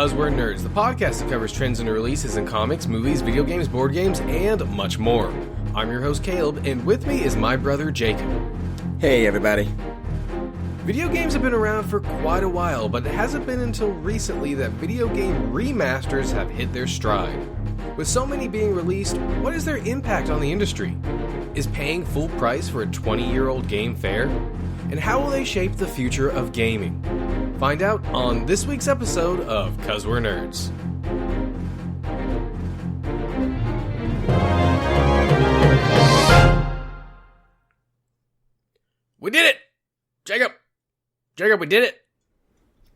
'Cause We're Nerds, the podcast that covers trends and releases in comics, movies, video games, board games, and much more. I'm your host, Caleb, and with me is my brother, Jacob. Hey, everybody. Video games have been around for quite a while, but it hasn't been until recently that video game remasters have hit their stride. With so many being released, what is their impact on the industry? Is paying full price for a 20-year-old game fair? And how will they shape the future of gaming? Find out on this week's episode of 'Cause We're Nerds. We did it! Jacob, we did it!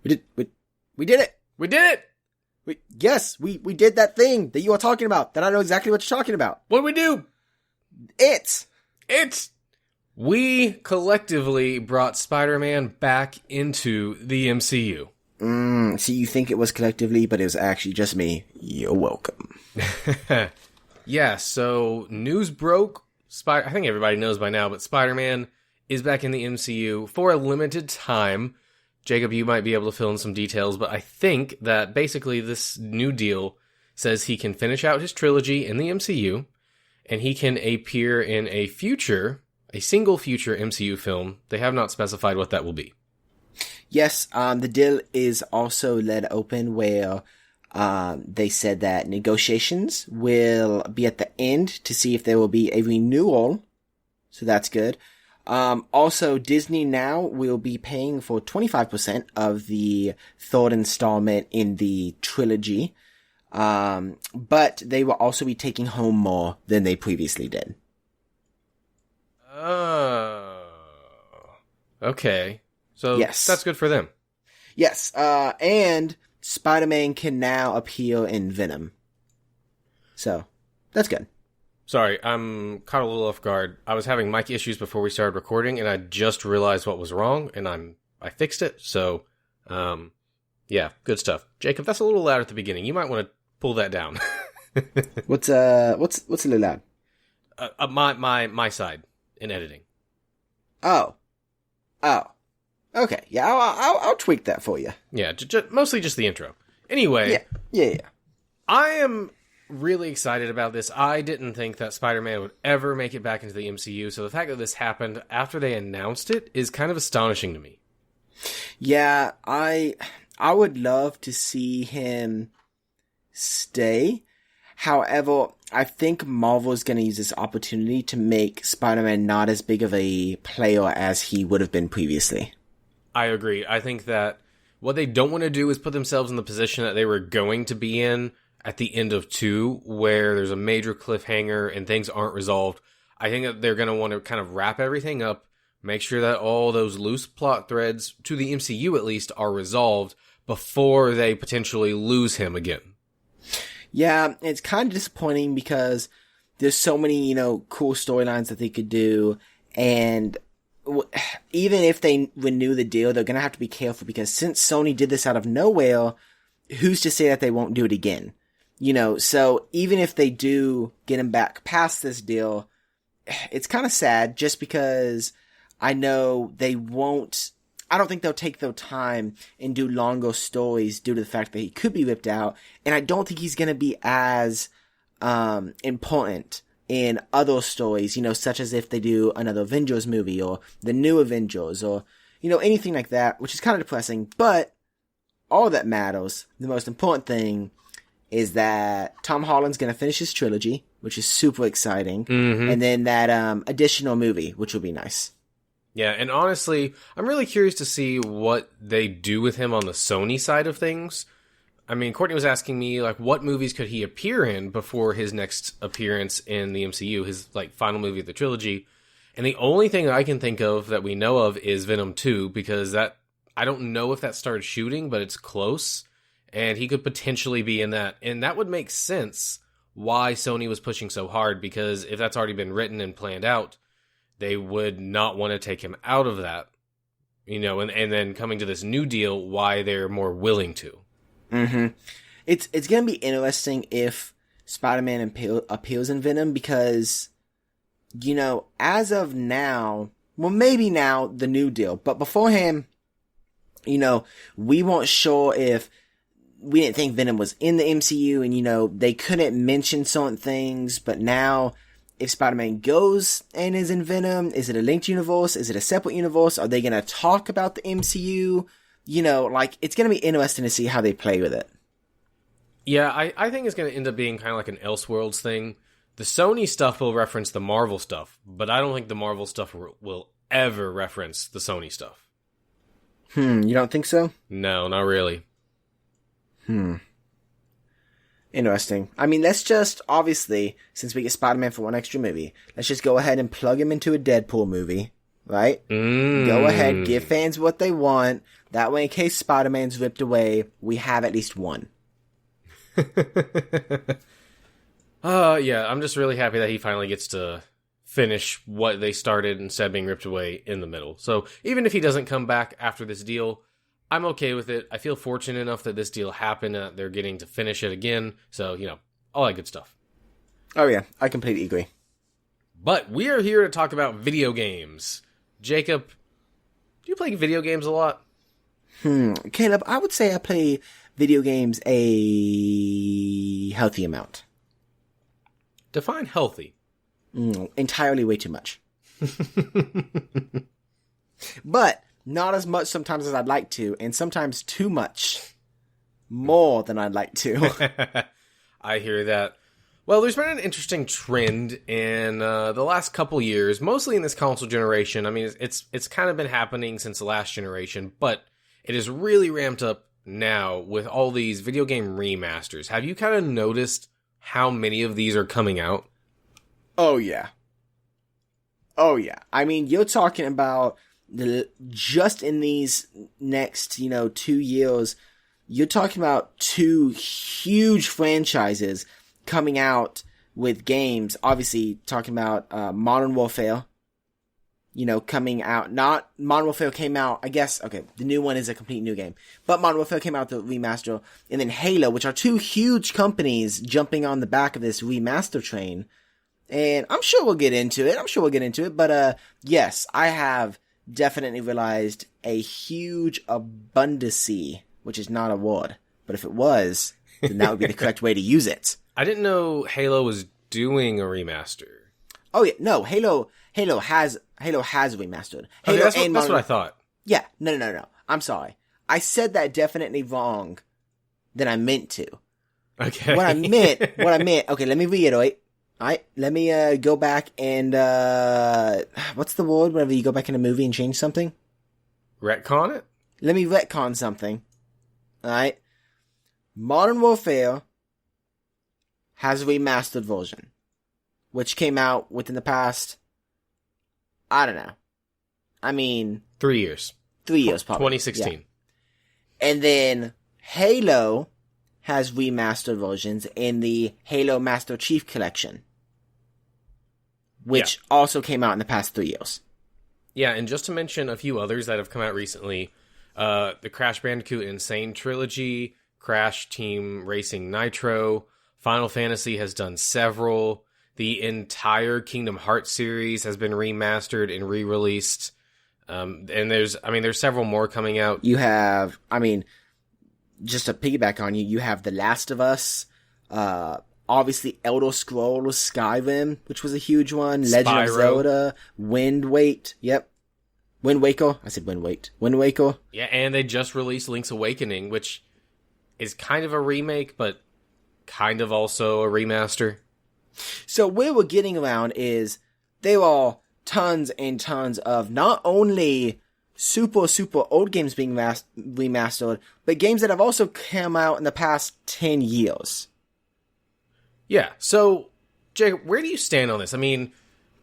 We did it! We did it! Yes, we did that thing that you are talking about, that I know exactly what you're talking about. What did we do? We collectively brought Spider-Man back into the MCU. See, you think it was collectively, but it was actually just me. You're welcome. Yeah, so news broke. I think everybody knows by now, but Spider-Man is back in the MCU for a limited time. Jacob, you might be able to fill in some details, but I think that basically this new deal says he can finish out his trilogy in the MCU, and he can appear in a single future MCU film. They have not specified what that will be. Yes, the deal is also led open where they said that negotiations will be at the end to see if there will be a renewal. So that's good. Also, Disney now will be paying for 25% of the third installment in the trilogy. But they will also be taking home more than they previously did. Oh. Okay. So yes. That's good for them. Yes, and Spider-Man can now appear in Venom. So, that's good. Sorry, I'm caught a little off guard. I was having mic issues before we started recording, and I just realized what was wrong, and I fixed it. So, yeah, good stuff. Jacob, that's a little loud at the beginning. You might want to pull that down. What's a little loud? My side in editing. Oh. Okay, yeah, I'll tweak that for you. Yeah, mostly just the intro. Anyway. Yeah. I am really excited about this. I didn't think that Spider-Man would ever make it back into the MCU, so the fact that this happened after they announced it is kind of astonishing to me. Yeah, I would love to see him stay. However, I think Marvel is going to use this opportunity to make Spider-Man not as big of a player as he would have been previously. I agree. I think that what they don't want to do is put themselves in the position that they were going to be in at the end of 2, where there's a major cliffhanger and things aren't resolved. I think that they're going to want to kind of wrap everything up, make sure that all those loose plot threads, to the MCU at least, are resolved before they potentially lose him again. Yeah, it's kind of disappointing because there's so many, cool storylines that they could do, and even if they renew the deal, they're going to have to be careful because since Sony did this out of nowhere, who's to say that they won't do it again? So even if they do get him back past this deal, it's kind of sad just because I know they won't. I don't think they'll take their time and do longer stories due to the fact that he could be ripped out. And I don't think he's going to be as important in other stories, such as if they do another Avengers movie or the new Avengers or, anything like that, which is kind of depressing. But all that matters, the most important thing, is that Tom Holland's going to finish his trilogy, which is super exciting. Mm-hmm. And then that additional movie, which will be nice. Yeah, and honestly, I'm really curious to see what they do with him on the Sony side of things. I mean, Courtney was asking me, what movies could he appear in before his next appearance in the MCU, his, final movie of the trilogy. And the only thing I can think of that we know of is Venom 2, because I don't know if that started shooting, but it's close, and he could potentially be in that. And that would make sense why Sony was pushing so hard, because if that's already been written and planned out, they would not want to take him out of that, and then coming to this new deal, why they're more willing to. Mm-hmm. It's going to be interesting if Spider-Man appears in Venom because, as of now, well, maybe now the new deal, but beforehand, we weren't sure if we didn't think Venom was in the MCU, and they couldn't mention certain things, but now if Spider-Man goes and is in Venom, is it a linked universe? Is it a separate universe? Are they going to talk about the MCU? It's going to be interesting to see how they play with it. Yeah, I think it's going to end up being kind of like an Elseworlds thing. The Sony stuff will reference the Marvel stuff, but I don't think the Marvel stuff will ever reference the Sony stuff. You don't think so? No, not really. Interesting. I mean, let's just, obviously, since we get Spider-Man for one extra movie, let's just go ahead and plug him into a Deadpool movie, right? Go ahead, give fans what they want. That way, in case Spider-Man's ripped away, we have at least one. Yeah, I'm just really happy that he finally gets to finish what they started instead of being ripped away in the middle. So, even if he doesn't come back after this deal, I'm okay with it. I feel fortunate enough that this deal happened, they're getting to finish it again. So, all that good stuff. Oh yeah, I completely agree. But we are here to talk about video games. Jacob, do you play video games a lot? Caleb, I would say I play video games a healthy amount. Define healthy. Entirely way too much. But not as much sometimes as I'd like to, and sometimes too much. More than I'd like to. I hear that. Well, there's been an interesting trend in the last couple years, mostly in this console generation. I mean, it's kind of been happening since the last generation, but it is really ramped up now with all these video game remasters. Have you kind of noticed how many of these are coming out? Oh, yeah. I mean, you're talking about just in these next, 2 years, you're talking about 2 huge franchises coming out with games. Obviously, talking about Modern Warfare, coming out. Not Modern Warfare came out, I guess, okay, the new one is a complete new game. But Modern Warfare came out the remaster, and then Halo, which are 2 huge companies jumping on the back of this remaster train. And I'm sure we'll get into it. But yes, I have definitely realized a huge abundancy, which is not a word, but if it was, then that would be the correct way to use it. I didn't know Halo was doing a remaster. Oh yeah, no, Halo has remastered. Okay, that's what I thought. Yeah, no. I'm sorry. I said that definitely wrong than I meant to. Okay. What I meant, okay, let me reiterate. Alright, let me go back and what's the word whenever you go back in a movie and change something? Retcon it? Let me retcon something. Alright? Modern Warfare has a remastered version, which came out within the past, I don't know. I mean, 3 years. 3 years, probably. 2016. Yeah. And then Halo has remastered versions in the Halo Master Chief Collection, which also came out in the past 3 years. Yeah, and just to mention a few others that have come out recently, the Crash Bandicoot Insane Trilogy, Crash Team Racing Nitro, Final Fantasy has done several. The entire Kingdom Hearts series has been remastered and re-released. And there's several more coming out. You have, just to piggyback on you have The Last of Us, obviously Elder Scrolls Skyrim, which was a huge one, Spyro. Legend of Zelda, Wind Waker. I said Wind Waker. Yeah, and they just released Link's Awakening, which is kind of a remake, but kind of also a remaster. So where we're getting around is there are tons and tons of not only super old games being remastered, but games that have also come out in the past 10 years. Yeah, so, Jake, where do you stand on this? I mean,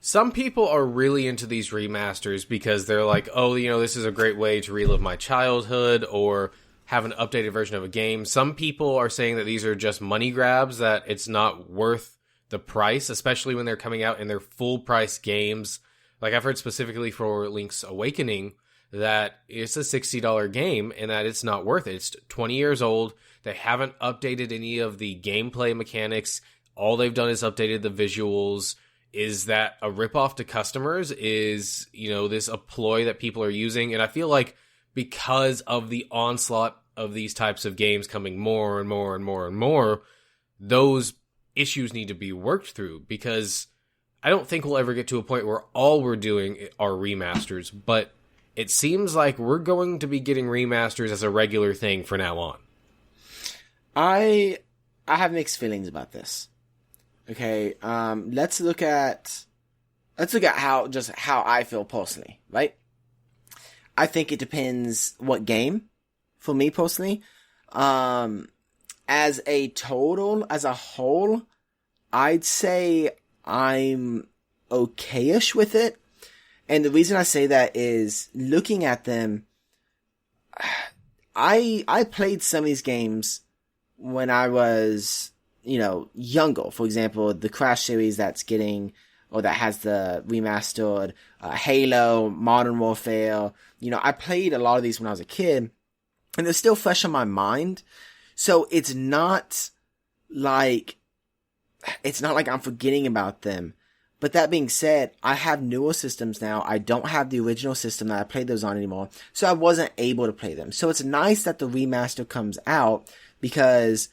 some people are really into these remasters because they're like, oh, this is a great way to relive my childhood or have an updated version of a game. Some people are saying that these are just money grabs, that it's not worth the price, especially when they're coming out in their full price games. Like I've heard specifically for Link's Awakening that it's a $60 game and that it's not worth it. It's 20 years old. They haven't updated any of the gameplay mechanics. All they've done is updated the visuals. Is that a ripoff to customers? Is, this a ploy that people are using? And I feel like because of the onslaught of these types of games coming more and more and more and more, those issues need to be worked through, because I don't think we'll ever get to a point where all we're doing are remasters, but it seems like we're going to be getting remasters as a regular thing for now on. I have mixed feelings about this. Okay, let's look at how I feel personally, right? I think it depends what game, for me personally. As a whole, I'd say I'm okay-ish with it. And the reason I say that is, looking at them, I played some of these games when I was, younger. For example, the Crash series that has the remastered, Halo, Modern Warfare. I played a lot of these when I was a kid, and they're still fresh on my mind. So it's not like I'm forgetting about them. But that being said, I have newer systems now. I don't have the original system that I played those on anymore, so I wasn't able to play them. So it's nice that the remaster comes out, because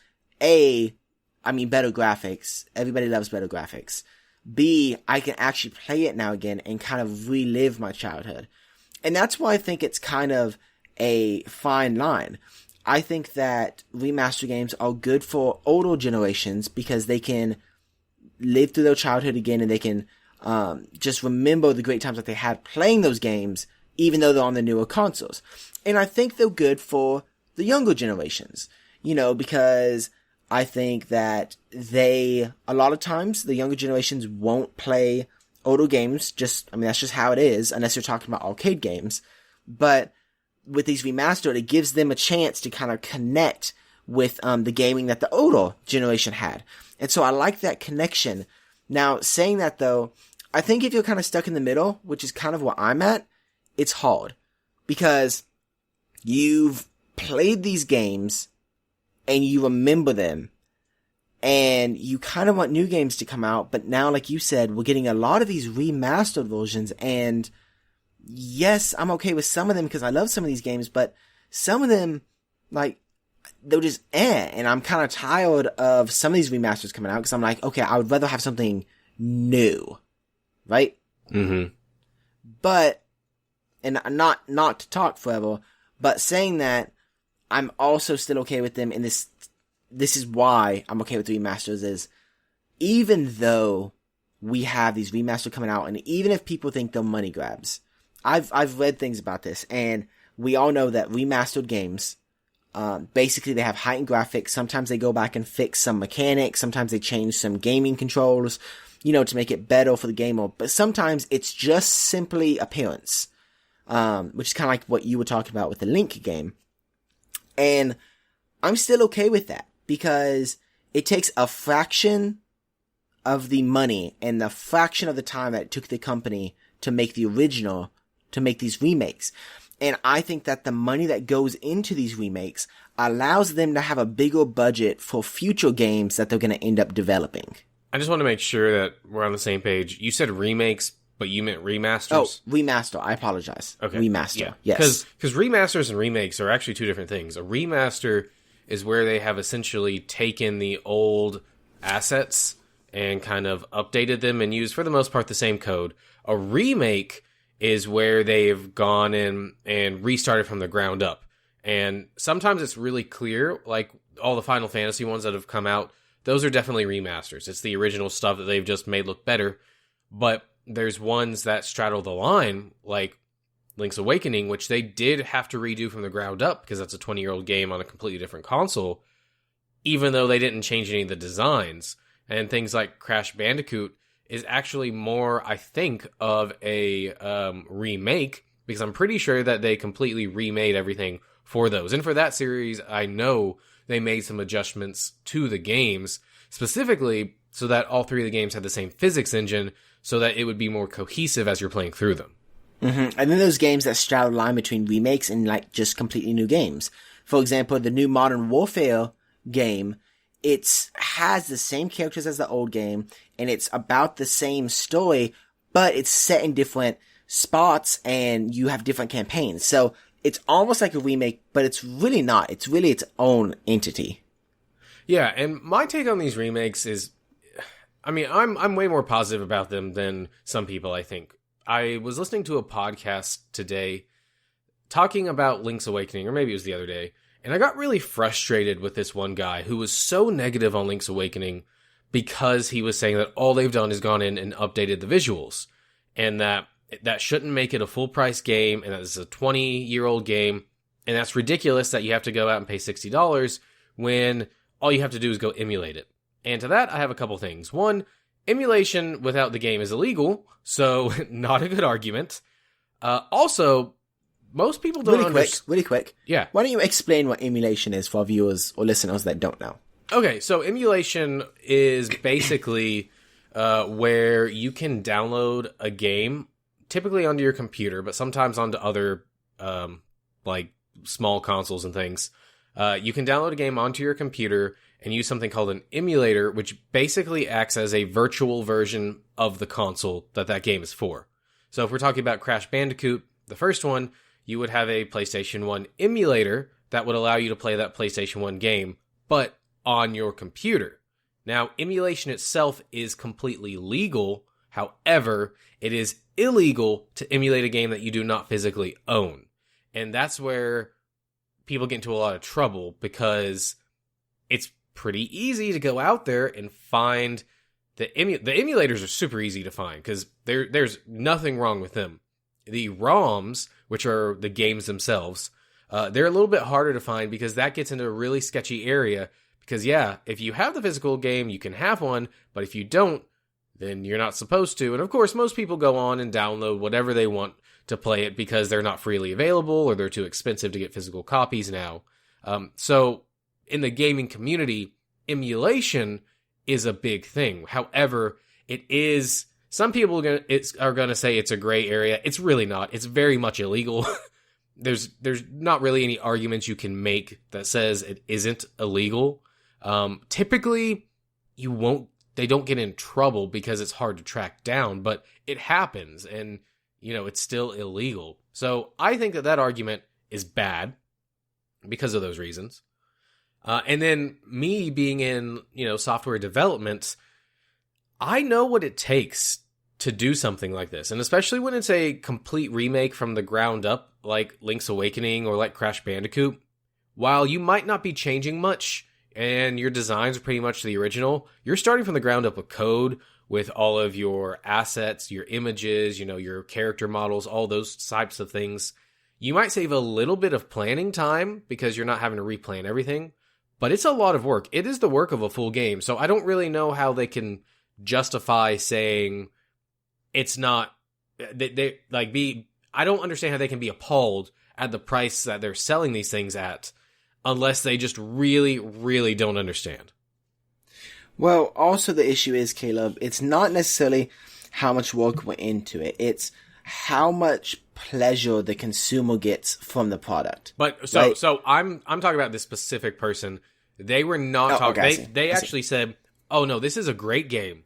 better graphics. Everybody loves better graphics. B, I can actually play it now again and kind of relive my childhood. And that's why I think it's kind of a fine line. I think that remaster games are good for older generations, because they can live through their childhood again, and they can just remember the great times that they had playing those games, even though they're on the newer consoles. And I think they're good for the younger generations, because I think that a lot of times, the younger generations won't play older games. That's just how it is, unless you're talking about arcade games. But with these remastered, it gives them a chance to kind of connect with the gaming that the older generation had. And so I like that connection. Now, saying that though, I think if you're kind of stuck in the middle, which is kind of where I'm at, it's hard. Because you've played these games, and you remember them, and you kind of want new games to come out, but now, like you said, we're getting a lot of these remastered versions, and yes, I'm okay with some of them because I love some of these games, but some of them, they're just and I'm kind of tired of some of these remasters coming out, because I'm like, okay, I would rather have something new, right? Mm-hmm. But, and not to talk forever, but saying that, I'm also still okay with them, and this is why I'm okay with the remasters, is even though we have these remasters coming out, and even if people think they're money grabs, I've read things about this, and we all know that remastered games, basically they have heightened graphics. Sometimes they go back and fix some mechanics. Sometimes they change some gaming controls, to make it better for the gamer. But sometimes it's just simply appearance, which is kind of like what you were talking about with the Link game. And I'm still okay with that, because it takes a fraction of the money and the fraction of the time that it took the company to make the original, to make these remakes. And I think that the money that goes into these remakes allows them to have a bigger budget for future games that they're going to end up developing. I just want to make sure that we're on the same page. You said remakes, but you meant remasters? Oh, remaster. I apologize. Okay. Remaster. Yeah. Yes. Because remasters and remakes are actually two different things. A remaster is where they have essentially taken the old assets and kind of updated them and used, for the most part, the same code. A remake is where they've gone in and restarted from the ground up. And sometimes it's really clear, like all the Final Fantasy ones that have come out, those are definitely remasters. It's the original stuff that they've just made look better. But there's ones that straddle the line, like Link's Awakening, which they did have to redo from the ground up, because that's a 20-year-old game on a completely different console, even though they didn't change any of the designs. And things like Crash Bandicoot is actually more, I think, of a remake, because I'm pretty sure that they completely remade everything for those. And for that series, I know they made some adjustments to the games, specifically so that all three of the games had the same physics engine, so that it would be more cohesive as you're playing through them. Mm-hmm. And then those games that straddle the line between remakes and just completely new games. For example, the new Modern Warfare game, it has the same characters as the old game, and it's about the same story, but it's set in different spots, and you have different campaigns. So it's almost like a remake, but it's really not. It's really its own entity. Yeah, and my take on these remakes is, I mean, I'm way more positive about them than some people, I think. I was listening to a podcast today talking about Link's Awakening, or maybe it was the other day, and I got really frustrated with this one guy who was so negative on Link's Awakening because he was saying that all they've done is gone in and updated the visuals, and that shouldn't make it a full-price game, and that it's a 20-year-old game, and that's ridiculous that you have to go out and pay $60 when all you have to do is go emulate it. And to that, I have a couple things. One, emulation without the game is illegal, so not a good argument. Also, most people don't understand. Really quick. Yeah. Why don't you explain what emulation is for viewers or listeners that don't know? Okay, so emulation is basically where you can download a game, typically onto your computer, but sometimes onto other, like, small consoles and things. You can download a game onto your computer and use something called an emulator, which basically acts as a virtual version of the console that game is for. So if we're talking about Crash Bandicoot, the first one, you would have a PlayStation 1 emulator that would allow you to play that PlayStation 1 game, but on your computer. Now, emulation itself is completely legal. However, it is illegal to emulate a game that you do not physically own. And that's where people get into a lot of trouble, because it's pretty easy to go out there and find the emulators are super easy to find because there's nothing wrong with them. The ROMs, which are the games themselves, they're a little bit harder to find because that gets into a really sketchy area. Because yeah, if you have the physical game, you can have one, but if you don't, then you're not supposed to. And of course, most people go on and download whatever they want to play it because they're not freely available or they're too expensive to get physical copies now. So in the gaming community, emulation is a big thing. However, it is, some people are going to say it's a gray area. It's really not. It's very much illegal. There's not really any arguments you can make that says it isn't illegal. Typically, they don't get in trouble because it's hard to track down, but it happens, and it's still illegal. So I think that argument is bad because of those reasons. And then me being in, software development, I know what it takes to do something like this. And especially when it's a complete remake from the ground up, like Link's Awakening or like Crash Bandicoot, while you might not be changing much and your designs are pretty much the original, you're starting from the ground up with code, with all of your assets, your images, your character models, all those types of things. You might save a little bit of planning time because you're not having to replan everything, but it's a lot of work. It is the work of a full game, so I don't really know how they can justify saying it's not. I don't understand how they can be appalled at the price that they're selling these things at, unless they just really, really don't understand. Well, also the issue is, Caleb, it's not necessarily how much work went into it. It's how much pleasure the consumer gets from the product. But so I'm talking about this specific person. They were not talking. Okay, they actually said, "Oh no, this is a great game.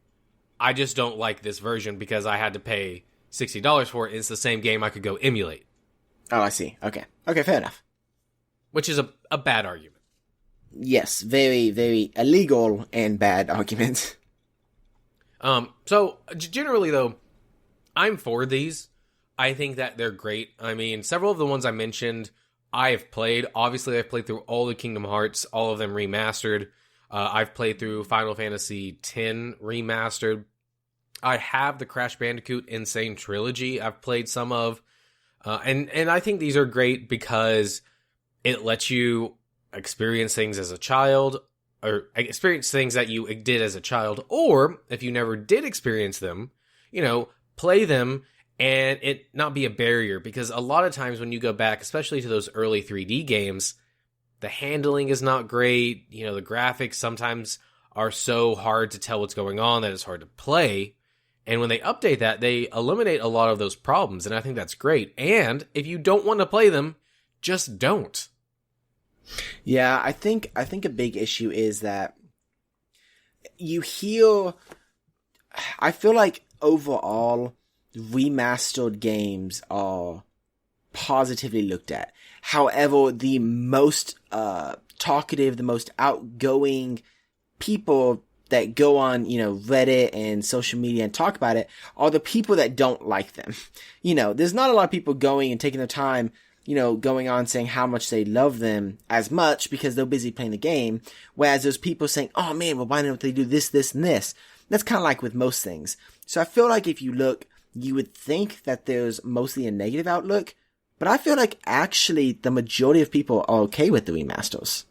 I just don't like this version because I had to pay $60 for it. It's the same game I could go emulate." Oh, I see. Okay, fair enough. Which is a bad argument. Yes, very, very illegal and bad argument. So generally though, I'm for these. I think that they're great. I mean, several of the ones I mentioned, I have played. Obviously, I've played through all the Kingdom Hearts, all of them remastered. I've played through Final Fantasy X remastered. I have the Crash Bandicoot Insane Trilogy I've played some of. And I think these are great because it lets you experience things as a child, or experience things that you did as a child, or if you never did experience them, play them and it not be a barrier, because a lot of times when you go back, especially to those early 3D games, the handling is not great. The graphics sometimes are so hard to tell what's going on that it's hard to play. And when they update that, they eliminate a lot of those problems, and I think that's great. And if you don't want to play them, just don't. Yeah, I think a big issue is that I feel like overall remastered games are positively looked at. However, the most talkative, the most outgoing people that go on, Reddit and social media and talk about it are the people that don't like them. There's not a lot of people going and taking their time, going on saying how much they love them as much because they're busy playing the game. Whereas there's people saying, oh man, well, why don't they do this, this, and this? That's kind of like with most things. So I feel like if you look, you would think that there's mostly a negative outlook, but I feel like actually the majority of people are okay with the remasters.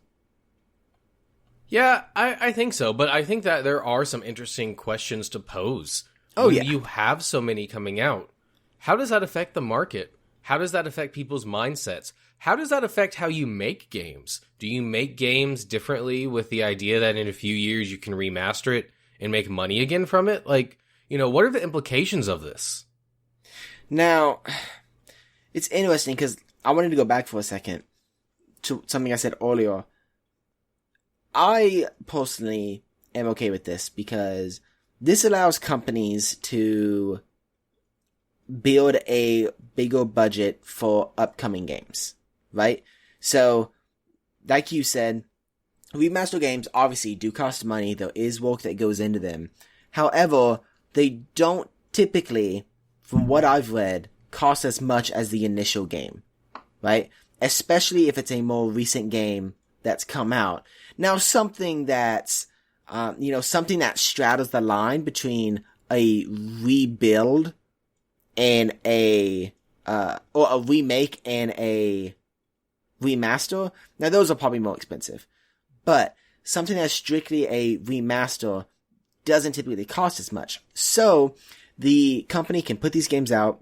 Yeah, I think so, but I think that there are some interesting questions to pose. When you have so many coming out, how does that affect the market? How does that affect people's mindsets? How does that affect how you make games? Do you make games differently with the idea that in a few years you can remaster it and make money again from it? Like, what are the implications of this? Now, it's interesting because I wanted to go back for a second to something I said earlier. I personally am okay with this because this allows companies to build a bigger budget for upcoming games, right? So, like you said, remaster games obviously do cost money. There is work that goes into them. However, they don't typically, from what I've read, cost as much as the initial game, right? Especially if it's a more recent game that's come out. Now, something that's, something that straddles the line between a rebuild and or a remake and a remaster. Now, those are probably more expensive. But something that's strictly a remaster doesn't typically cost as much. So, the company can put these games out,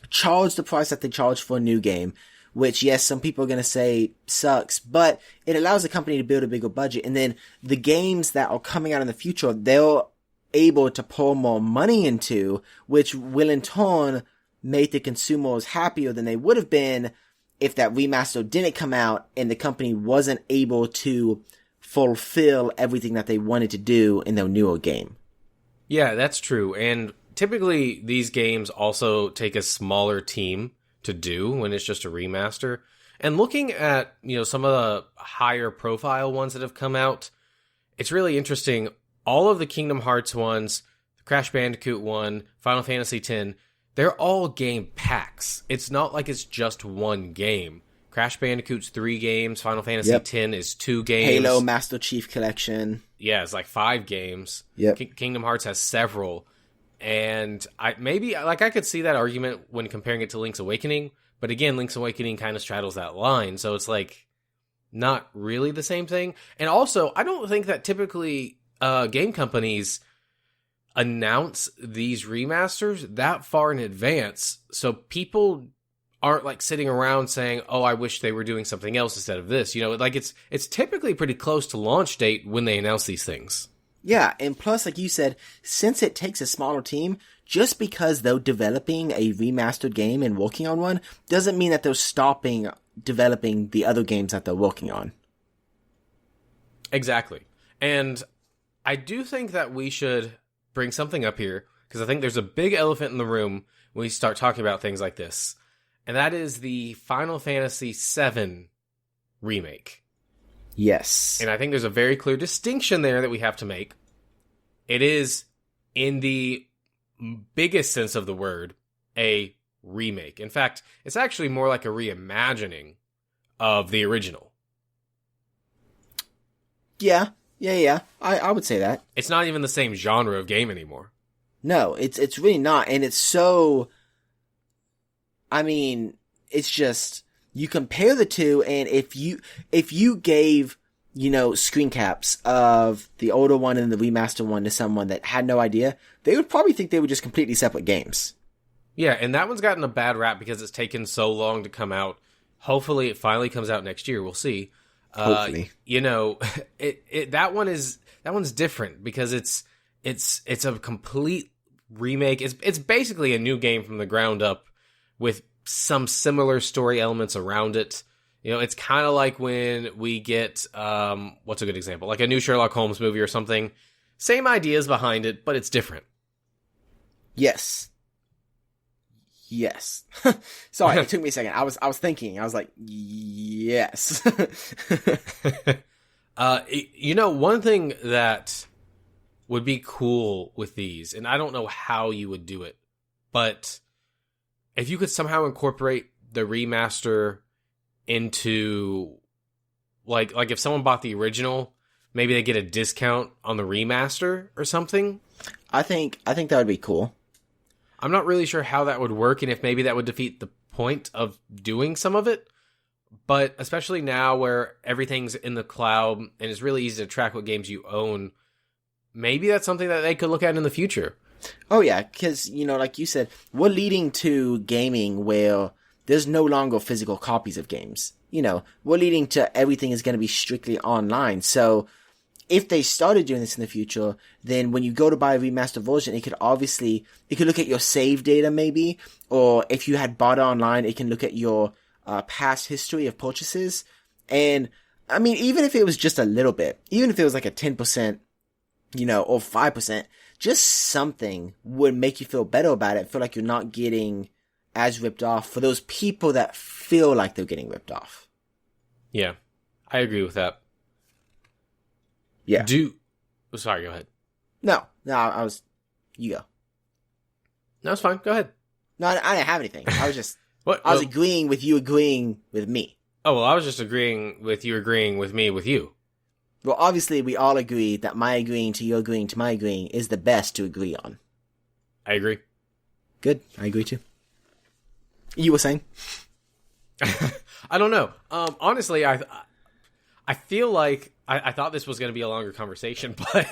charge the price that they charge for a new game, which, yes, some people are going to say sucks, but it allows the company to build a bigger budget. And then the games that are coming out in the future, they're able to pour more money into, which will in turn make the consumers happier than they would have been if that remaster didn't come out and the company wasn't able to fulfill everything that they wanted to do in their newer game. Yeah, that's true. And typically these games also take a smaller team to do when it's just a remaster. And looking at, some of the higher profile ones that have come out, it's really interesting. All of the Kingdom Hearts ones, the Crash Bandicoot one, Final Fantasy X, they're all game packs. It's not like it's just one game. Crash Bandicoot's 3 games, Final Fantasy X is 2 games. Halo Master Chief Collection. Yeah, it's like 5 games. Yep. Kingdom Hearts has several. And I could see that argument when comparing it to Link's Awakening, but again, Link's Awakening kind of straddles that line, so it's like not really the same thing. And also, I don't think that typically game companies announce these remasters that far in advance, so people aren't like sitting around saying, "Oh, I wish they were doing something else instead of this." It's typically pretty close to launch date when they announce these things. Yeah, and plus, like you said, since it takes a smaller team, just because they're developing a remastered game and working on one, doesn't mean that they're stopping developing the other games that they're working on. Exactly. And I do think that we should bring something up here, because I think there's a big elephant in the room when we start talking about things like this, and that is the Final Fantasy VII remake. Yes. And I think there's a very clear distinction there that we have to make. It is, in the biggest sense of the word, a remake. In fact, it's actually more like a reimagining of the original. Yeah. I would say that. It's not even the same genre of game anymore. No, it's really not. And it's so... I mean, it's just... You compare the two, and if you gave, screen caps of the older one and the remaster one to someone that had no idea, they would probably think they were just completely separate games. Yeah, and that one's gotten a bad rap because it's taken so long to come out. Hopefully it finally comes out next year. We'll see. Hopefully. That one's different because it's a complete remake. It's basically a new game from the ground up with some similar story elements around it. It's kind of like when we get, what's a good example? Like a new Sherlock Holmes movie or something. Same ideas behind it, but it's different. Yes. Yes. Sorry, it took me a second. I was thinking. I was like, yes. One thing that would be cool with these, and I don't know how you would do it, but if you could somehow incorporate the remaster into, like if someone bought the original, maybe they get a discount on the remaster or something. I think that would be cool. I'm not really sure how that would work, and if maybe that would defeat the point of doing some of it. But especially now where everything's in the cloud and it's really easy to track what games you own, maybe that's something that they could look at in the future. Oh yeah, because, like you said, we're leading to gaming where there's no longer physical copies of games. We're leading to everything is going to be strictly online. So if they started doing this in the future, then when you go to buy a remastered version, it could look at your save data maybe, or if you had bought it online, it can look at your past history of purchases. And I mean, even if it was just a little bit, even if it was like a 10%, or 5%, just something would make you feel better about it. Feel like you're not getting as ripped off for those people that feel like they're getting ripped off. Yeah, I agree with that. Yeah. Sorry, go ahead. No, you go. No, it's fine. Go ahead. No, I didn't have anything. I was just, What? I was agreeing with you agreeing with me. Oh, well, I was just agreeing with you agreeing with me with you. Well, obviously we all agree that my agreeing to your agreeing to my agreeing is the best to agree on. I agree. Good. I agree too. You were saying? I don't know. Honestly, I feel like I thought this was going to be a longer conversation, but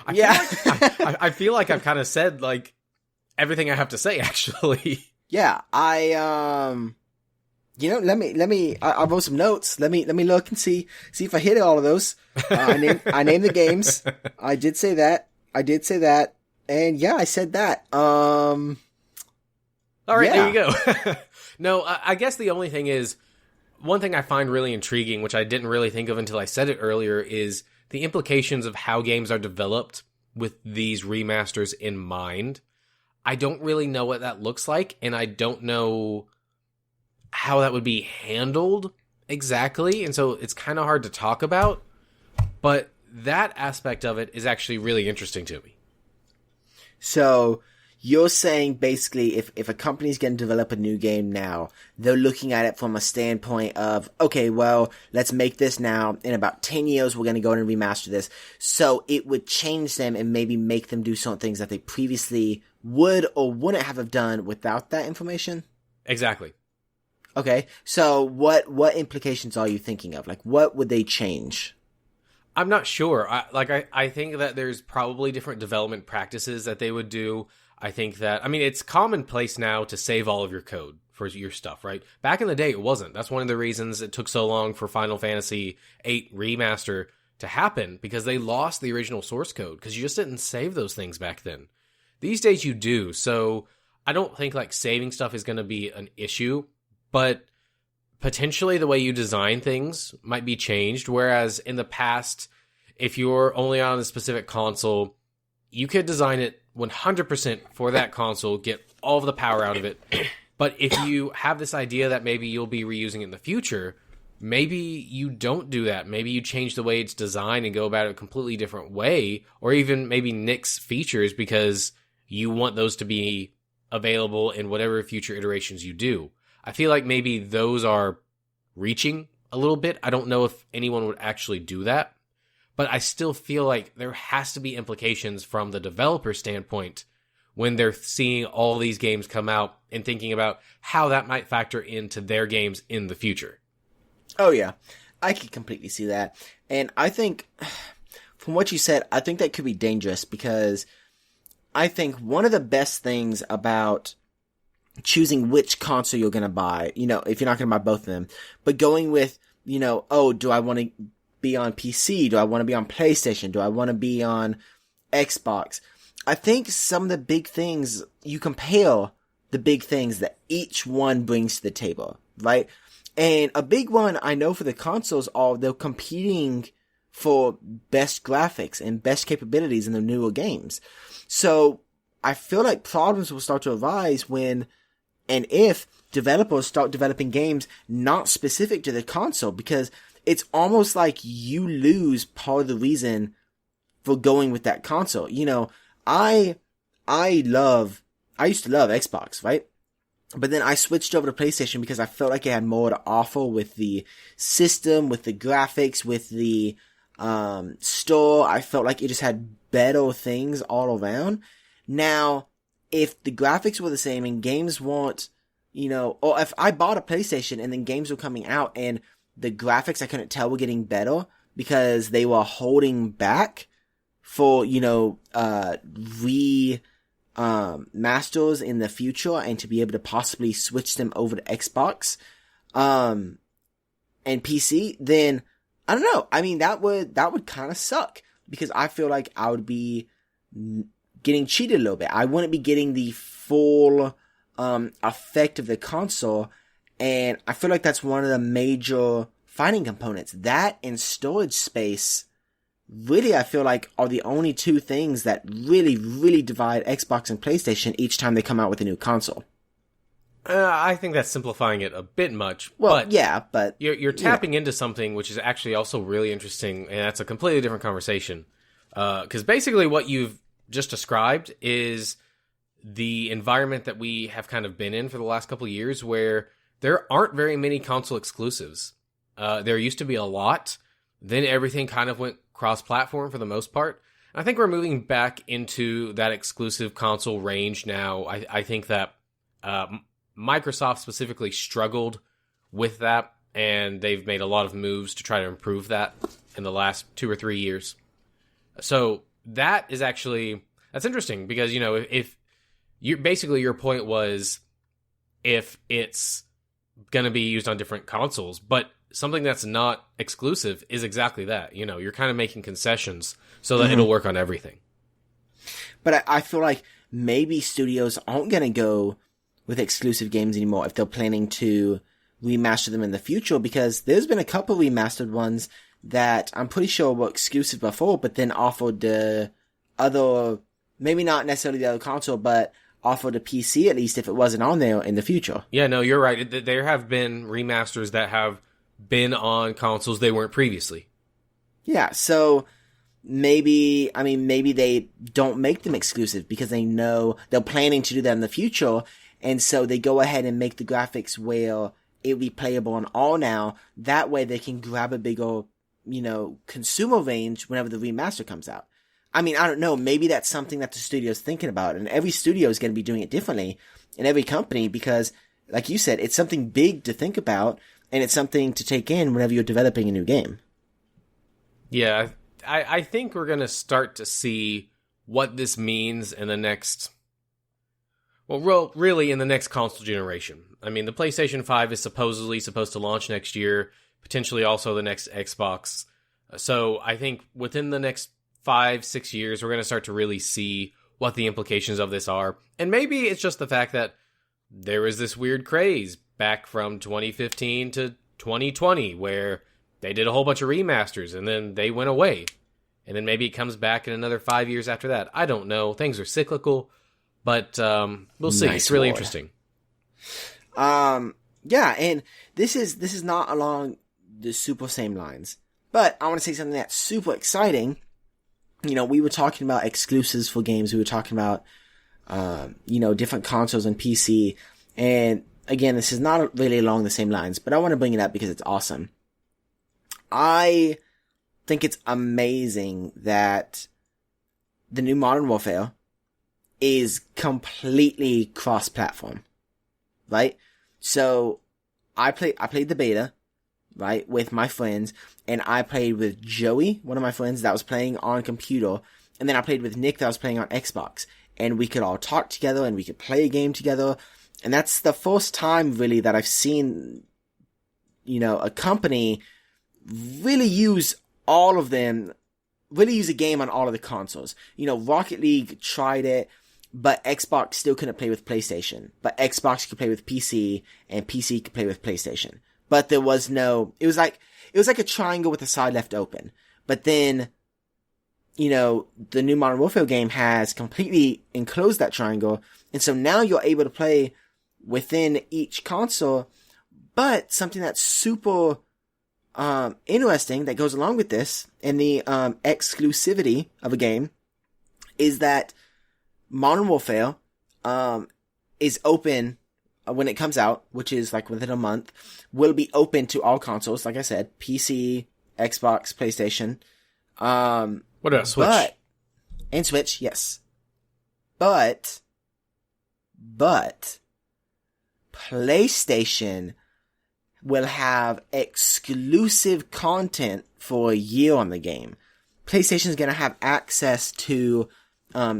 I feel like I've kind of said like everything I have to say. Actually, yeah. Let me. I wrote some notes. Let me look and see if I hit all of those. I named the games. I did say that. And yeah, I said that. All right, yeah. There you go. No, I guess the only thing is, one thing I find really intriguing, which I didn't really think of until I said it earlier, is the implications of how games are developed with these remasters in mind. I don't really know what that looks like, and I don't know how that would be handled exactly, and so it's kind of hard to talk about, but that aspect of it is actually really interesting to me. So you're saying basically if a company's going to develop a new game now, they're looking at it from a standpoint of, okay, well, let's make this now. In about 10 years, we're going to go in and remaster this. So it would change them and maybe make them do certain things that they previously would or wouldn't have done without that information? Exactly. Okay, so what implications are you thinking of? Like, what would they change? I'm not sure. I think that there's probably different development practices that they would do. I think that, it's commonplace now to save all of your code for your stuff, right? Back in the day, it wasn't. That's one of the reasons it took so long for Final Fantasy VIII Remaster to happen, because they lost the original source code, because you just didn't save those things back then. These days you do, so I don't think like saving stuff is going to be an issue, but potentially the way you design things might be changed, whereas in the past, if you're only on a specific console, you could design it 100% for that console, get all of the power out of it. But if you have this idea that maybe you'll be reusing it in the future, maybe you don't do that. Maybe you change the way it's designed and go about it a completely different way, or even maybe nix features because you want those to be available in whatever future iterations you do. I feel like maybe those are reaching a little bit. I don't know if anyone would actually do that. But I still feel like there has to be implications from the developer standpoint when they're seeing all these games come out and thinking about how that might factor into their games in the future. Oh, yeah. I can completely see that. And I think, from what you said, I think that could be dangerous, because I think one of the best things about choosing which console you're going to buy, if you're not going to buy both of them, but going with, do I want to be on PC? Do I want to be on PlayStation? Do I want to be on Xbox? I think some of the big things, you compare the big things that each one brings to the table, right? And a big one I know for the consoles are they're competing for best graphics and best capabilities in the newer games. So I feel like problems will start to arise when And if developers start developing games not specific to the console, because it's almost like you lose part of the reason for going with that console. You know, I used to love Xbox, right? But then I switched over to PlayStation because I felt like it had more to offer with the system, with the graphics, with the store. I felt like it just had better things all around. Now, if the graphics were the same and games weren't, you know, or if I bought a PlayStation and then games were coming out and the graphics I couldn't tell were getting better because they were holding back for, you know, masters in the future and to be able to possibly switch them over to Xbox, and PC, then I don't know. I mean, that would kind of suck because I feel like I would be getting cheated a little bit. I wouldn't be getting the full, effect of the console. And I feel like that's one of the major fighting components. That and storage space really, I feel like, are the only two things that really, really divide Xbox and PlayStation each time they come out with a new console. I think that's simplifying it a bit much. Well, but yeah, but... You're tapping into something which is actually also really interesting, and that's a completely different conversation. Because basically what you've just described is the environment that we have kind of been in for the last couple of years, where there aren't very many console exclusives. There used to be a lot. Then everything kind of went cross-platform for the most part. And I think we're moving back into that exclusive console range now. I think that Microsoft specifically struggled with that, and they've made a lot of moves to try to improve that in the last 2 or 3 years. So that is actually, that's interesting because, you know, if you basically your point was if it's going to be used on different consoles, but something that's not exclusive is exactly that. You know, you're kind of making concessions so that it'll work on everything. But I feel like maybe studios aren't going to go with exclusive games anymore if they're planning to remaster them in the future, because there's been a couple remastered ones that I'm pretty sure were exclusive before, but then offered the other, maybe not necessarily the other console, but offered a PC at least if it wasn't on there in the future. Yeah, no, you're right. There have been remasters that have been on consoles they weren't previously. Yeah, so maybe they don't make them exclusive because they know they're planning to do that in the future, and so they go ahead and make the graphics where it'll be playable on all now. That way they can grab a bigger, you know, consumer range whenever the remaster comes out. I mean, I don't know, maybe that's something that the studio's thinking about, and every studio is going to be doing it differently in every company because, like you said, it's something big to think about, and it's something to take in whenever you're developing a new game. Yeah, I think we're going to start to see what this means in the next... Well, really in the next console generation. I mean, the PlayStation 5 is supposedly supposed to launch next year, potentially also the next Xbox. So I think within the next 5-6 years, we're going to start to really see what the implications of this are. And maybe it's just the fact that there was this weird craze back from 2015 to 2020 where they did a whole bunch of remasters and then they went away. And then maybe it comes back in another 5 years after that. I don't know. Things are cyclical. But we'll see. Nice it's really word. interesting. Yeah, and this is not along the super same lines. But I want to say something that's super exciting. You know, we were talking about exclusives for games. We were talking about, you know, different consoles and PC. And again, this is not really along the same lines, but I want to bring it up because it's awesome. I think it's amazing that the new Modern Warfare is completely cross-platform, right? So I played the beta, right, with my friends, and I played with Joey, one of my friends that was playing on computer, and then I played with Nick that was playing on Xbox, and we could all talk together and we could play a game together, and that's the first time really that I've seen, you know, a company really use all of them, really use a game on all of the consoles. You know, Rocket League tried it, but Xbox still couldn't play with PlayStation. But Xbox could play with PC, and PC could play with PlayStation. But there was no, it was like a triangle with the side left open. But then, you know, the new Modern Warfare game has completely enclosed that triangle, and so now you're able to play within each console. But something that's super interesting that goes along with this and the exclusivity of a game is that Modern Warfare is open when it comes out, which is like within a month, will be open to all consoles, like I said, PC, Xbox, PlayStation. What about Switch? And Switch, yes. But PlayStation will have exclusive content for a year on the game. PlayStation is going to have access to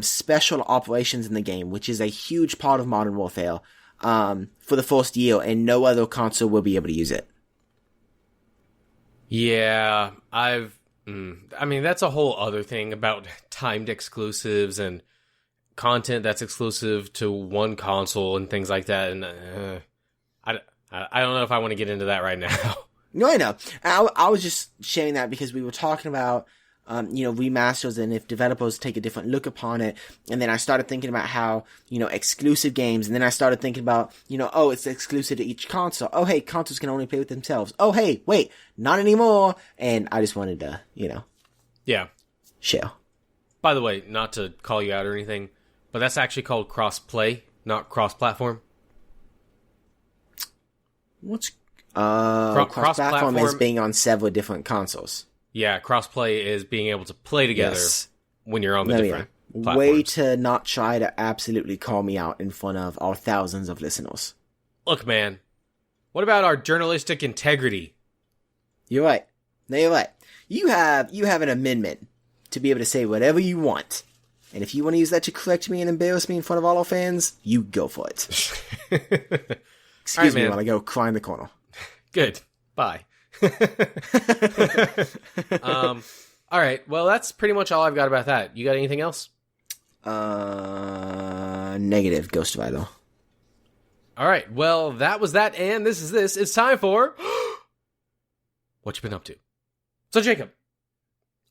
special operations in the game, which is a huge part of Modern Warfare, for the first year, and no other console will be able to use it. Yeah, I mean, that's a whole other thing about timed exclusives and content that's exclusive to one console and things like that. And I don't know if I want to get into that right now. No, I know. I was just sharing that because we were talking about, remasters and if developers take a different look upon it. And then I started thinking about how, exclusive games. And then I started thinking about, it's exclusive to each console. Oh, hey, consoles can only play with themselves. Oh, hey, wait, not anymore. And I just wanted to, Yeah. share. By the way, not to call you out or anything, but that's actually called cross-play, not cross-platform. What's cross-platform is being on several different consoles. Yeah, cross-play is being able to play together when you're on the different platforms. Way to not try to absolutely call me out in front of our thousands of listeners. Look, man, what about our journalistic integrity? You're right. No, you're right. You have an amendment to be able to say whatever you want. And if you want to use that to correct me and embarrass me in front of all our fans, you go for it. Excuse me while I go cry in the corner. Good. Bye. All right. Well, that's pretty much all I've got about that. You got anything else? Negative. Ghost Rider. All right. Well, that was that, and this is this. It's time for what you been up to. So, Jacob,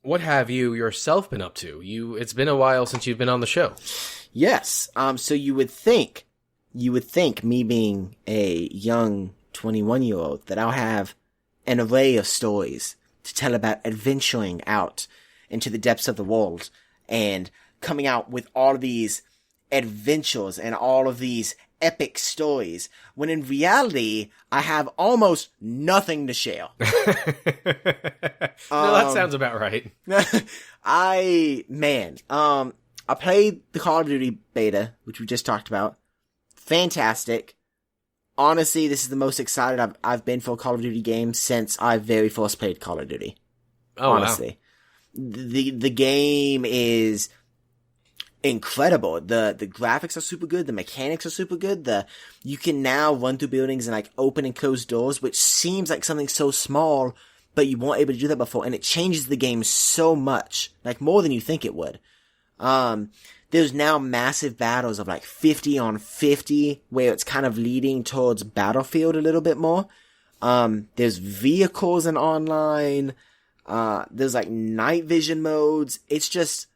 what have you yourself been up to? It's been a while since you've been on the show. Yes. So you would think, me being a young 21-year-old, that I'll have an array of stories to tell about adventuring out into the depths of the world and coming out with all of these adventures and all of these epic stories, when in reality, I have almost nothing to share. No, that sounds about right. I played the Call of Duty beta, which we just talked about. Fantastic. Honestly, this is the most excited I've been for a Call of Duty game since I very first played Call of Duty. Oh, honestly. Wow. The game is incredible. The graphics are super good. The mechanics are super good. You can now run through buildings and like open and close doors, which seems like something so small, but you weren't able to do that before. And it changes the game so much, like more than you think it would. There's now massive battles of like 50 on 50 where it's kind of leading towards Battlefield a little bit more. There's vehicles and online. There's like night vision modes. It's just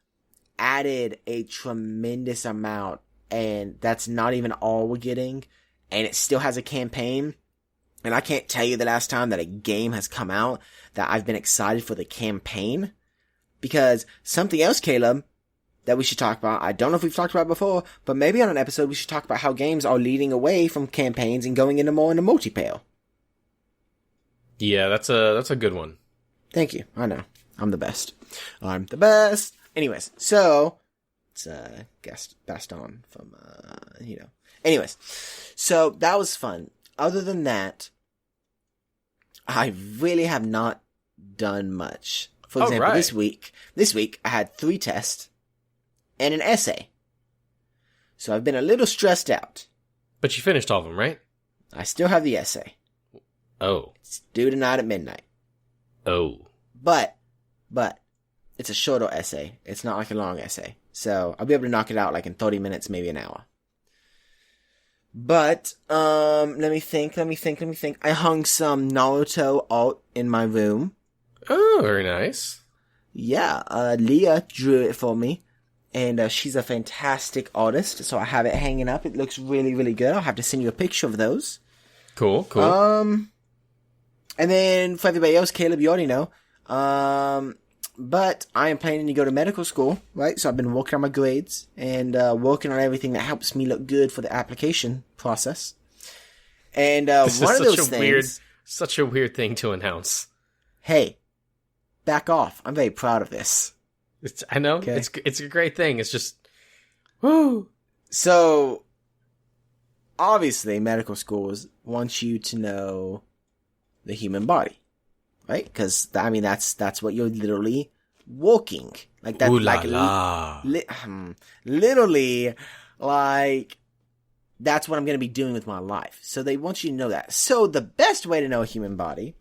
added a tremendous amount, and that's not even all we're getting. And it still has a campaign. And I can't tell you the last time that a game has come out that I've been excited for the campaign. Because something else, Caleb, that we should talk about, I don't know if we've talked about it before, but maybe on an episode we should talk about how games are leading away from campaigns and going into multiplayer. Yeah, that's a good one. Thank you. I know. I'm the best. I'm the best. Anyways, so it's Gaston from Anyways, so that was fun. Other than that, I really have not done much. For example, this week I had 3 tests and an essay. So I've been a little stressed out. But you finished all of them, right? I still have the essay. Oh. It's due tonight at midnight. Oh. But it's a shorter essay. It's not like a long essay. So I'll be able to knock it out like in 30 minutes, maybe an hour. But, let me think. I hung some Naruto art in my room. Oh, very nice. Yeah, Leah drew it for me. and she's a fantastic artist. So I have it hanging up. It looks really, really good. I'll have to send you a picture of those. Cool. And then for everybody else, Caleb, you already know. But I am planning to go to medical school, right? So I've been working on my grades and working on everything that helps me look good for the application process. And one of those things... Such a weird thing to announce. Hey, back off. I'm very proud of this. I know. Okay. It's a great thing. It's just... Woo! So, obviously, medical schools want you to know the human body. Right? Because, I mean, that's what you're literally walking. Like that. Ooh la la. Literally, like, that's what I'm going to be doing with my life. So they want you to know that. So the best way to know a human body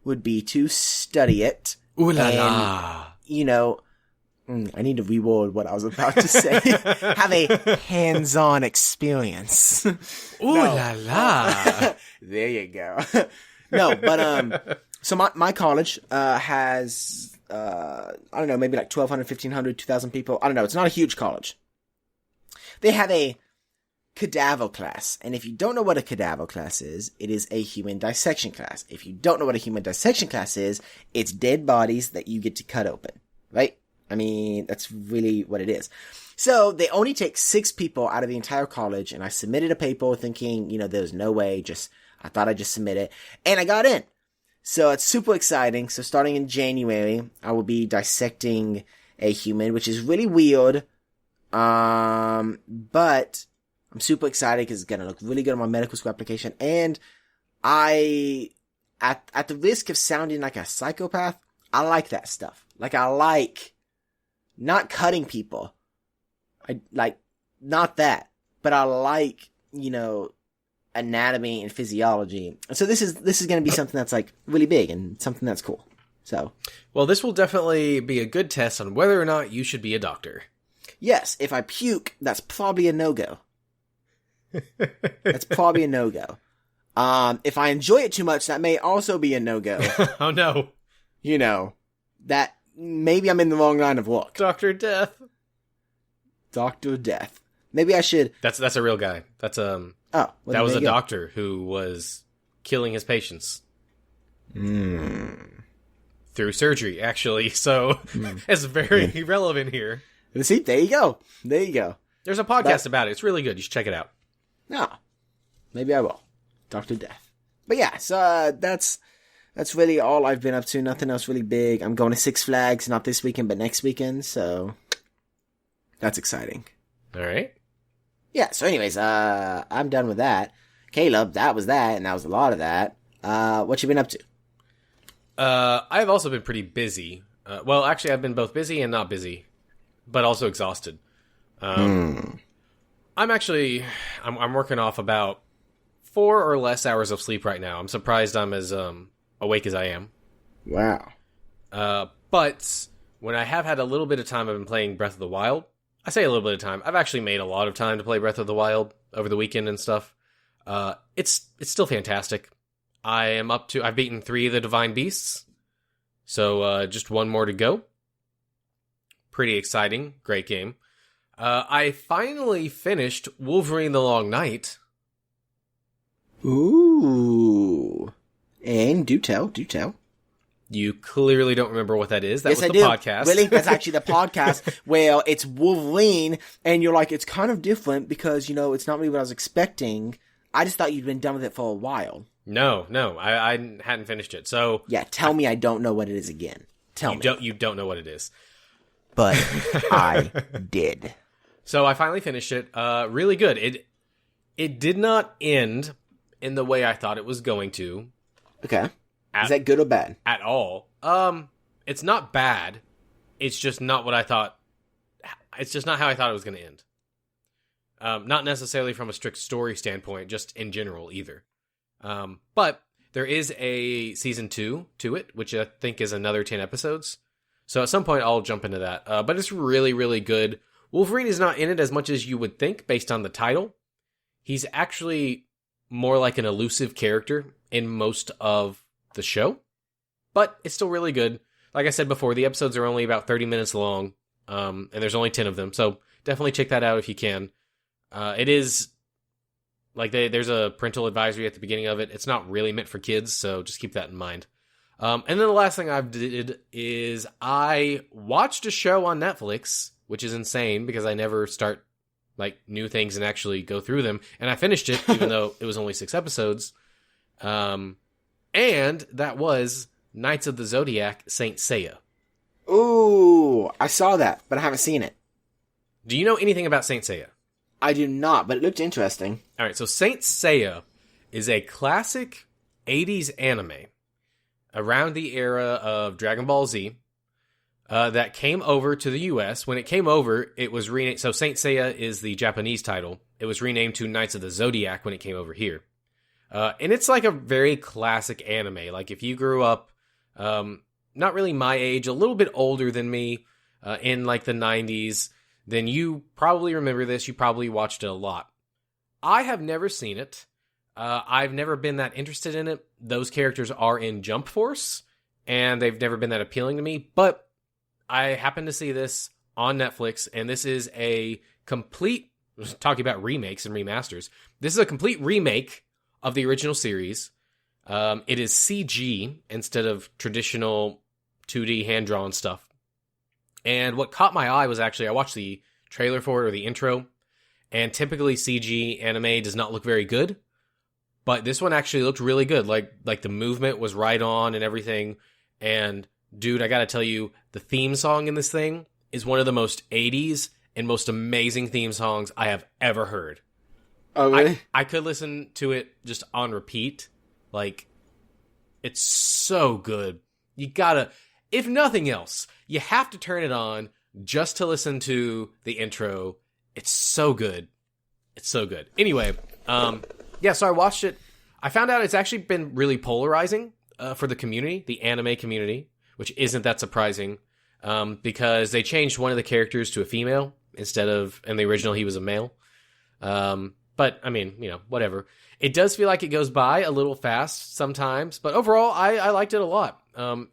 would be to study it. Ooh la la. You know, I need to reword what I was about to say. Have a hands-on experience. Ooh la la. There you go. No, but, so my college, has, I don't know, maybe like 1,200, 1,500, 2,000 people. I don't know. It's not a huge college. They have a cadaver class. And if you don't know what a cadaver class is, it is a human dissection class. If you don't know what a human dissection class is, it's dead bodies that you get to cut open. Right? I mean, that's really what it is. So they only take 6 people out of the entire college. And I submitted a paper thinking, you know, there's no way. I thought I'd just submit it. And I got in. So it's super exciting. So starting in January, I will be dissecting a human, which is really weird. But I'm super excited because it's going to look really good on my medical school application. And at the risk of sounding like a psychopath, I like that stuff. Like, I like not cutting people. I like, not that, but I like, you know, anatomy and physiology. So this is going to be something that's like really big and something that's cool. So, well, this will definitely be a good test on whether or not you should be a doctor. Yes, if I puke, that's probably a no-go. That's probably a no-go. If I enjoy it too much, that may also be a no-go. Oh no. You know, that maybe I'm in the wrong line of work. Dr. Death. Dr. Death. Maybe I should. That's a real guy. That's Oh, well, that was a doctor who was killing his patients. Through surgery, actually. So it's very relevant here. See, there you go. There you go. There's a podcast about it. It's really good. You should check it out. No, maybe I will. Dr. Death. But yeah, so that's really all I've been up to. Nothing else really big. I'm going to Six Flags, not this weekend, but next weekend. So that's exciting. All right. Yeah, so anyways, I'm done with that. Caleb, that was that, and that was a lot of that. What you been up to? I've also been pretty busy. Well, actually, I've been both busy and not busy, but also exhausted. I'm working off about 4 or less hours of sleep right now. I'm surprised I'm as awake as I am. Wow. But when I have had a little bit of time, I've been playing Breath of the Wild. I say a little bit of time. I've actually made a lot of time to play Breath of the Wild over the weekend and stuff. It's still fantastic. I've beaten 3 of the Divine Beasts. So, just 1 more to go. Pretty exciting. Great game. I finally finished Wolverine the Long Night. Ooh. And do tell. You clearly don't remember what that is. That yes, was I the do. podcast. Really? That's actually the podcast where it's Wolverine, and you're like, it's kind of different because, you know, it's not really what I was expecting. I just thought you'd been done with it for a while. No, I hadn't finished it. So yeah, tell me I don't know what it is again. Tell me. You don't know what it is. But I did. So I finally finished it. Really good. It did not end in the way I thought it was going to. Okay. Is that good or bad? At all. It's not bad. It's just not what I thought. It's just not how I thought it was going to end. Not necessarily from a strict story standpoint, just in general either. But there is a season 2 to it, which I think is another 10 episodes. So at some point I'll jump into that. But it's really, really good. Wolverine is not in it as much as you would think based on the title. He's actually more like an elusive character in most of the show. But it's still really good. Like I said before, the episodes are only about 30 minutes long. and there's only 10 of them, so definitely check that out if you can. It is, like, there's a parental advisory at the beginning of it. It's not really meant for kids, so just keep that in mind. And then the last thing I did is I watched a show on Netflix, which is insane because I never start like new things and actually go through them. And I finished it, even though it was only 6 episodes. And that was Knights of the Zodiac, Saint Seiya. Ooh, I saw that, but I haven't seen it. Do you know anything about Saint Seiya? I do not, but it looked interesting. All right, so Saint Seiya is a classic 80s anime around the era of Dragon Ball Z that came over to the US. When it came over, it was renamed. So Saint Seiya is the Japanese title. It was renamed to Knights of the Zodiac when it came over here. And it's like a very classic anime. Like if you grew up, not really my age, a little bit older than me, in like the 90s, then you probably remember this. You probably watched it a lot. I have never seen it. I've never been that interested in it. Those characters are in Jump Force, and they've never been that appealing to me. But I happened to see this on Netflix, and this is a complete, talking about remakes and remasters, this is a complete remake of the original series. It is CG instead of traditional 2D hand-drawn stuff. And what caught my eye was actually, I watched the trailer for it, or the intro, and typically CG anime does not look very good. But this one actually looked really good. Like the movement was right on and everything. And dude, I gotta tell you, the theme song in this thing is one of the most 80s and most amazing theme songs I have ever heard. Oh, really? I could listen to it just on repeat. Like, it's so good. You gotta, if nothing else, you have to turn it on just to listen to the intro. It's so good. It's so good. Anyway, yeah, so I watched it. I found out it's actually been really polarizing for the community, the anime community, which isn't that surprising, because they changed one of the characters to a female instead of, in the original, he was a male. But, I mean, you know, whatever. It does feel like it goes by a little fast sometimes, but overall, I liked it a lot.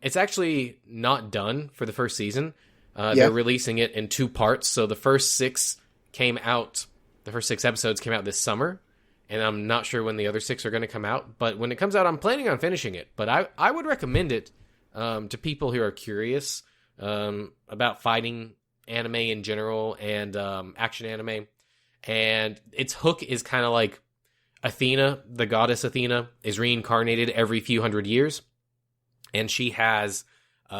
It's actually not done for the first season. They're releasing it in 2 parts, so the first 6 episodes came out this summer. And I'm not sure when the other 6 are going to come out. But when it comes out, I'm planning on finishing it. But I would recommend it to people who are curious about fighting anime in general and action anime. And its hook is kind of like Athena, the goddess Athena, is reincarnated every few hundred years. And she has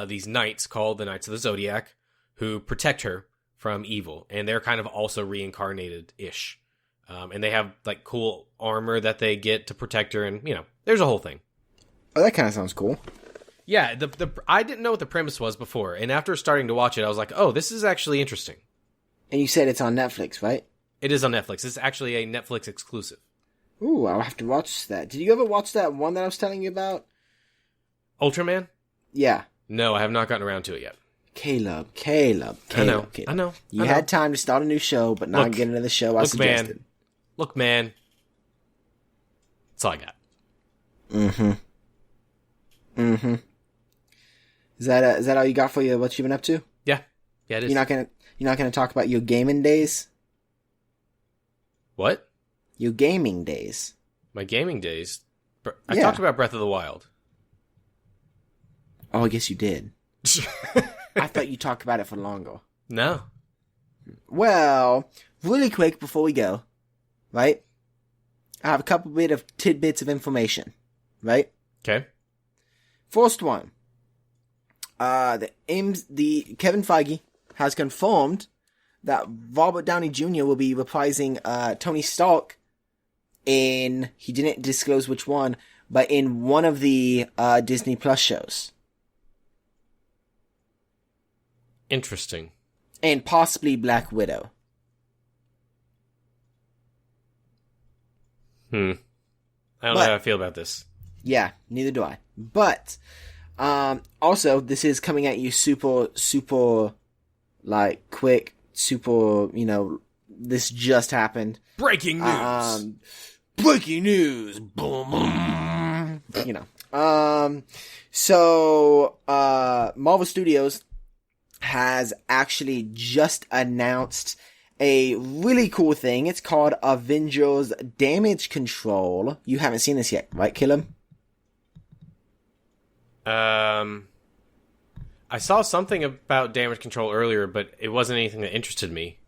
these knights called the Knights of the Zodiac who protect her from evil. And they're kind of also reincarnated-ish. And they have, like, cool armor that they get to protect her, and, you know, there's a whole thing. Oh, that kind of sounds cool. Yeah, I didn't know what the premise was before, and after starting to watch it, I was like, oh, this is actually interesting. And you said it's on Netflix, right? It is on Netflix. It's actually a Netflix exclusive. Ooh, I'll have to watch that. Did you ever watch that one that I was telling you about? Ultraman? Yeah. No, I have not gotten around to it yet. Caleb. I know. You had time to start a new show, but not get into the show I suggested. Look, man. That's all I got. Mm-hmm. Is that all you got for you? What you been up to? Yeah, it is. You're not gonna talk about your gaming days? What? Your gaming days. My gaming days? I talked about Breath of the Wild. Oh, I guess you did. I thought you talked about it for longer. No. Well, really quick before we go, right? I have a couple bit of tidbits of information, right? Okay. First one. The Kevin Feige has confirmed that Robert Downey Jr. will be reprising Tony Stark in, he didn't disclose which one, but in one of the Disney Plus shows. Interesting. And possibly Black Widow. I don't know how I feel about this. Yeah, neither do I. But, also, this is coming at you super, like, quick, super, you know, this just happened. Breaking news! Breaking news! Boom, boom. You know. So, Marvel Studios has actually just announced a really cool thing. It's called Avengers Damage Control. You haven't seen this yet, right, Killam? I saw something about damage control earlier, but it wasn't anything that interested me.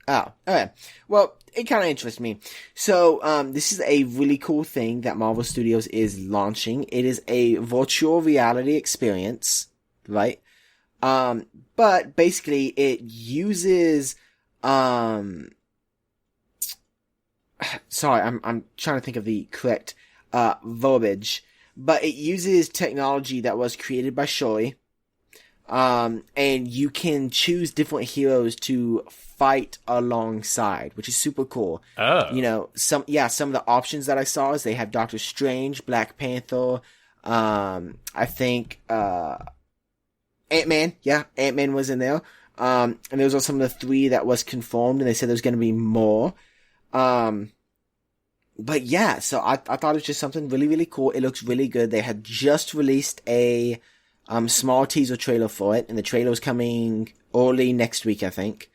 Oh, okay. Well, it kind of interests me. So, this is a really cool thing that Marvel Studios is launching. It is a virtual reality experience, right? But basically it uses, sorry, I'm trying to think of the correct, verbiage, but it uses technology that was created by Shoei. And you can choose different heroes to fight alongside, which is super cool. Oh. You know, some of the options that I saw is they have Doctor Strange, Black Panther, I think, Ant-Man. Yeah, Ant-Man was in there. And those are some of the 3 that was confirmed, and they said there's gonna be more. But yeah, so I thought it was just something really, really cool. It looks really good. They had just released a small teaser trailer for it, and the trailer is coming early next week, I think.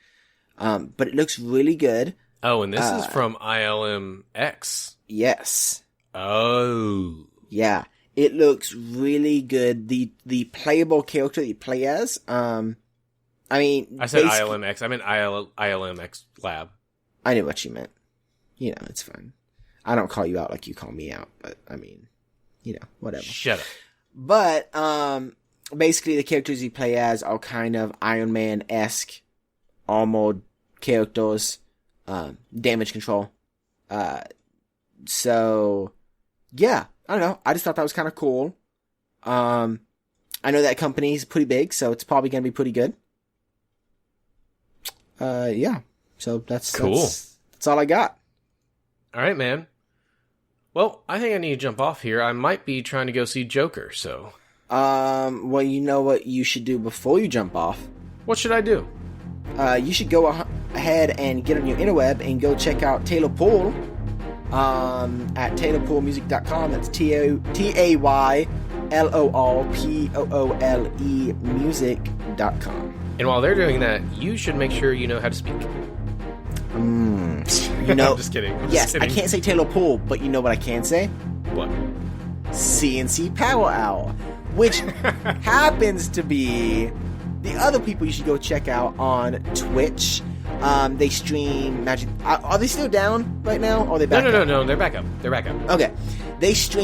But it looks really good. Oh, and this is from ILMX. Yes. Oh. Yeah. It looks really good. The playable character that you play as, I mean... I said ILMX. I meant ILMX Lab. I knew what you meant. You know, it's fine. I don't call you out like you call me out, but, I mean, you know, whatever. Shut up. But, basically the characters you play as are kind of Iron Man-esque armored characters, damage control. So, yeah, I don't know. I just thought that was kind of cool. I know that company's pretty big, so it's probably going to be pretty good. Yeah. So that's cool. That's all I got. All right, man. Well, I think I need to jump off here. I might be trying to go see Joker, so... Well, you know what you should do before you jump off? What should I do? You should go ahead and get on your interweb and go check out Taylor Poole, at taylorpoolmusic.com. That's TAYLORPOOLE music.com. And while they're doing that, you should make sure you know how to speak. You know, I'm just kidding. I can't say Taylor Poole, but you know what I can say? What? CNC Power Hour, which happens to be the other people you should go check out on Twitch. They stream Magic. Are they still down right now? Or are they back up? No. They're back up. Okay. They just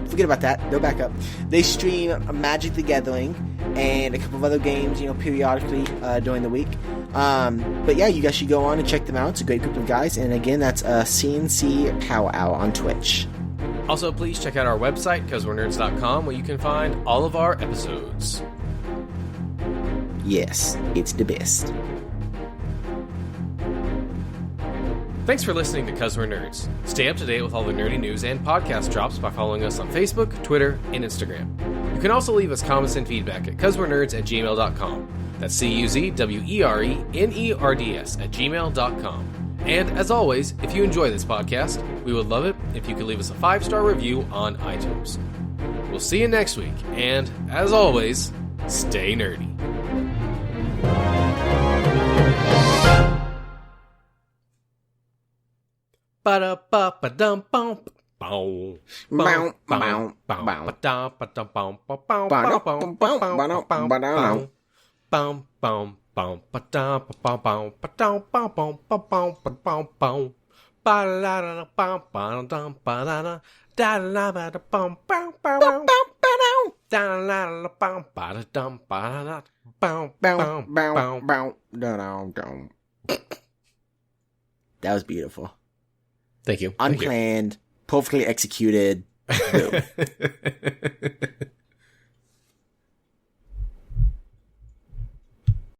forget about that. They're back up. They stream Magic the Gathering and a couple of other games, you know, periodically during the week. But yeah, you guys should go on and check them out. It's a great group of guys. And again, that's CNC Power Hour on Twitch. Also, please check out our website, causewe'renerds.com, where you can find all of our episodes. Yes, it's the best. Thanks for listening to 'Cause We're Nerds. Stay up to date with all the nerdy news and podcast drops by following us on Facebook, Twitter, and Instagram. You can also leave us comments and feedback at causewe'renerds@gmail.com. That's CUZWERENERDS@gmail.com. And as always, if you enjoy this podcast, we would love it if you could leave us a 5-star review on iTunes. We'll see you next week, and as always, stay nerdy. Ba-da-ba-ba-dum-bum. Bow. Bow. Bow. Bow. Ba-da-ba-dum-bum. Bum bum bum ba da ba bum bum ba da bum bum ba bum ba bum bum ba la da bum ba dum ba da da la ba da bum bum bum da la la bum ba da dum ba da bum bum bum. That was beautiful. Thank you. Unplanned, perfectly executed. Boom.